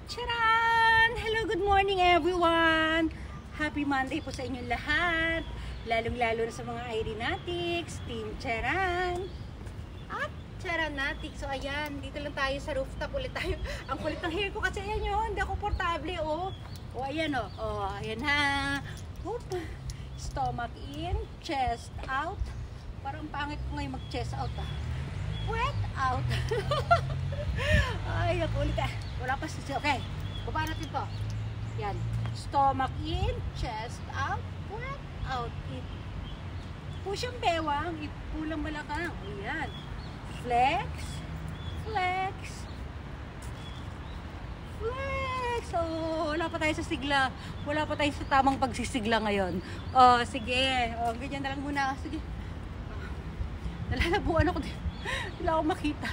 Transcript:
Charan! Hello, good morning everyone! Happy Monday po sa inyong lahat. Lalong-lalo na sa mga Aeronatics, Team Charan. At Charanatics. So ayan, dito lang tayo sa rooftop ulit tayo. Ang kulit ng hair ko kasi ayan yun, hindi ako portable oh. O ayan oh, ayan ha. Oop. Stomach in, chest out. Parang pangit ko ngayon mag-chest out ah. Wet out. Ay, nakulit ah. Wala pa sisi. Okay, baba natin to. Yan. Stomach in, chest out, wet out. Push ang bewang, ipulang balakang. Ayan. Flex, flex, flex. Oh, wala pa tayo sa sigla. Wala pa tayo sa tamang pagsisigla ngayon. Oh, sige. Oh, ganyan na lang muna. Sige. Nalalabuan ako din. Wala akong makita.